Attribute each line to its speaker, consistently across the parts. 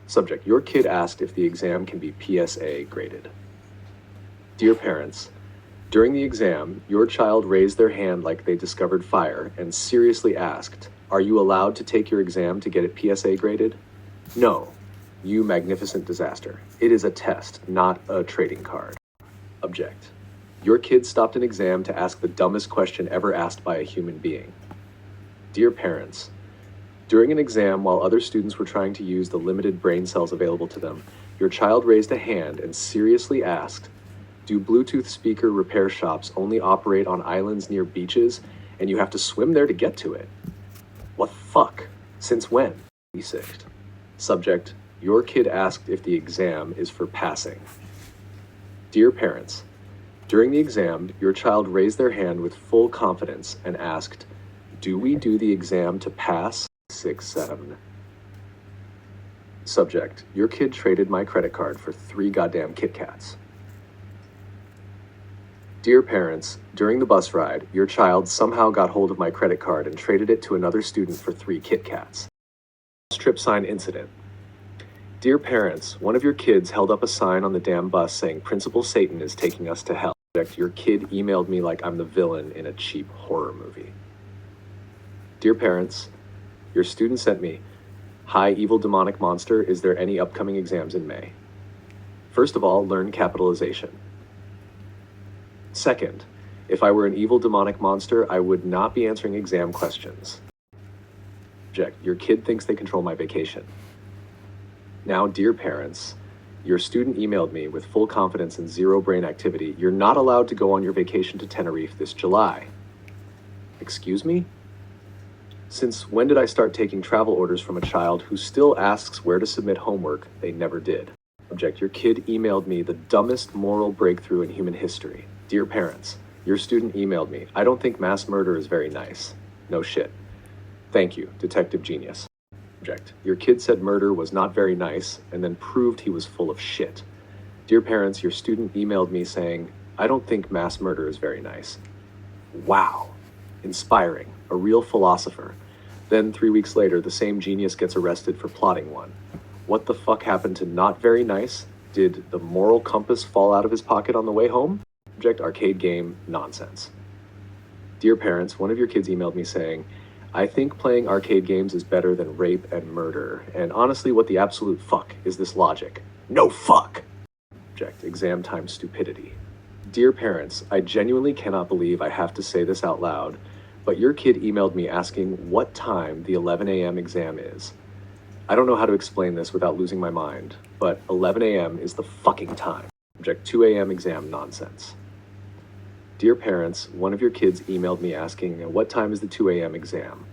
Speaker 1: Subject, your kid asked if the exam can be PSA graded. Dear parents, during the exam, your child raised their hand like they discovered fire and seriously asked, "Are you allowed to take your exam to get it PSA graded?" No, you magnificent disaster. It is a test, not a trading card. Object. Your kid stopped an exam to ask the dumbest question ever asked by a human being. Dear parents, during an exam while other students were trying to use the limited brain cells available to them, your child raised a hand and seriously asked, "Do Bluetooth speaker repair shops only operate on islands near beaches and you have to swim there to get to it?" What the fuck? Since when? Sick. Subject, your kid asked if the exam is for passing. Dear parents, during the exam, your child raised their hand with full confidence and asked, "Do we do the exam to pass?" 6-7. Subject, your kid traded my credit card for 3 goddamn Kit Kats. Dear parents, during the bus ride, your child somehow got hold of my credit card and traded it to another student for 3 Kit Kats. Strip sign incident. Dear parents, one of your kids held up a sign on the damn bus saying Principal Satan is taking us to hell. Your kid emailed me like I'm the villain in a cheap horror movie. Dear parents, your student sent me, "Hi, evil demonic monster, is there any upcoming exams in May?" First of all, learn capitalization. Second, if I were an evil demonic monster, I would not be answering exam questions. Object, your kid thinks they control my vacation. Now, dear parents, your student emailed me with full confidence and zero brain activity. You're not allowed to go on your vacation to Tenerife this July. Excuse me? Since when did I start taking travel orders from a child who still asks where to submit homework they never did? Object, your kid emailed me the dumbest moral breakthrough in human history. Dear parents, your student emailed me, "I don't think mass murder is very nice." No shit. Thank you, Detective Genius. Object, your kid said murder was not very nice and then proved he was full of shit. Dear parents, your student emailed me saying, "I don't think mass murder is very nice." Wow. Inspiring. A real philosopher. Then 3 weeks later, the same genius gets arrested for plotting one. What the fuck happened to not very nice? Did the moral compass fall out of his pocket on the way home? Object, arcade game, nonsense. Dear parents, one of your kids emailed me saying, "I think playing arcade games is better than rape and murder, and honestly, what the absolute fuck is this logic? No fuck!" Object, exam time stupidity. Dear parents, I genuinely cannot believe I have to say this out loud, but your kid emailed me asking what time the 11 a.m. exam is. I don't know how to explain this without losing my mind, but 11 a.m. is the fucking time. Object, 2 a.m. exam nonsense. Dear parents, one of your kids emailed me asking, "What time is the 2 a.m. exam?"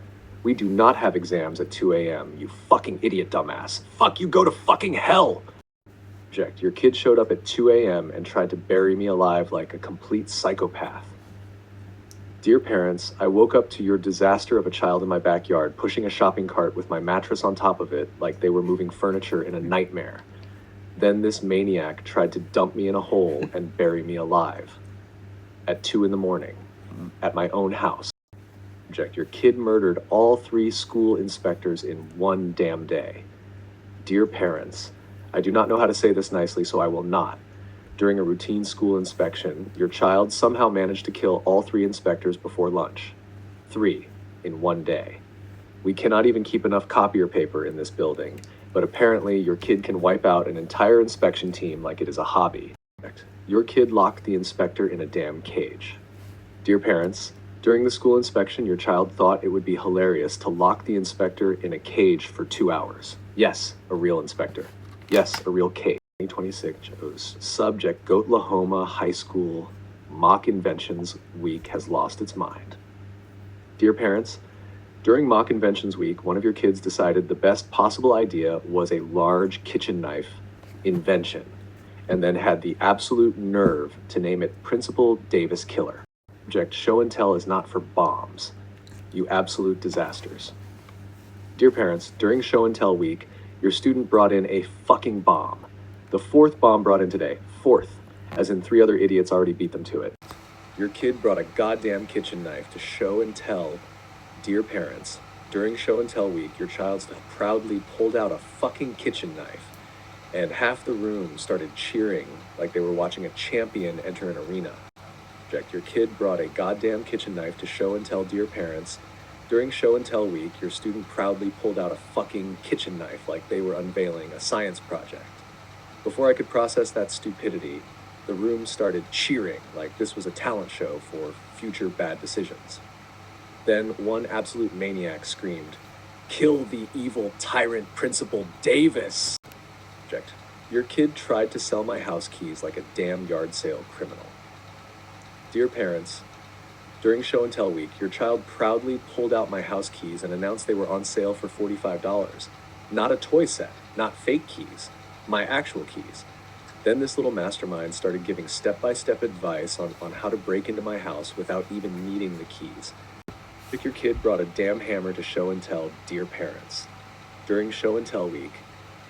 Speaker 1: We do not have exams at 2 a.m., you fucking idiot dumbass. Fuck you, go to fucking hell! Object, your kid showed up at 2 a.m. and tried to bury me alive like a complete psychopath. Dear parents, I woke up to your disaster of a child in my backyard pushing a shopping cart with my mattress on top of it like they were moving furniture in a nightmare. Then this maniac tried to dump me in a hole and bury me alive. At 2 in the morning, at my own house. Object, your kid murdered all 3 school inspectors in one damn day. Dear parents, I do not know how to say this nicely, so I will not. During a routine school inspection, your child somehow managed to kill all 3 inspectors before lunch. 3 in one day. We cannot even keep enough copier paper in this building, but apparently your kid can wipe out an entire inspection team like it is a hobby. Your kid locked the inspector in a damn cage. Dear parents, during the school inspection, your child thought it would be hilarious to lock the inspector in a cage for 2 hours. Yes, a real inspector. Yes, a real cage. 2026 shows. Subject, Goatlahoma High School Mock Inventions Week has lost its mind. Dear parents, during Mock Inventions Week, one of your kids decided the best possible idea was a large kitchen knife invention, and then had the absolute nerve to name it Principal Davis Killer. Object, show and tell is not for bombs. You absolute disasters. Dear parents, during show and tell week, your student brought in a fucking bomb. The 4th bomb brought in today. 4th, as in 3 other idiots already beat them to it. Your kid brought a goddamn kitchen knife to show and tell. Dear parents, During show and tell week, your child proudly pulled out a fucking kitchen knife, and half the room started cheering like they were watching a champion enter an arena. Subject, your kid brought a goddamn kitchen knife to show and tell dear parents. During show and tell week, your student proudly pulled out a fucking kitchen knife like they were unveiling a science project. Before I could process that stupidity, the room started cheering like this was a talent show for future bad decisions. Then one absolute maniac screamed, "Kill the evil tyrant Principal Davis!" Subject, your kid tried to sell my house keys like a damn yard sale criminal. Dear parents, during show and tell week, your child proudly pulled out my house keys and announced they were on sale for $45. Not a toy set, not fake keys, my actual keys. Then this little mastermind started giving step-by-step advice on how to break into my house without even needing the keys. Your kid brought a damn hammer to show and tell dear parents. During show and tell week,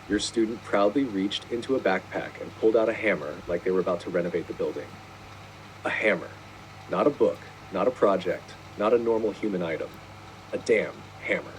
Speaker 1: your student proudly reached into a backpack and pulled out a hammer like they were about to renovate the building. A hammer. Not a book, not a project, not a normal human item. A damn hammer.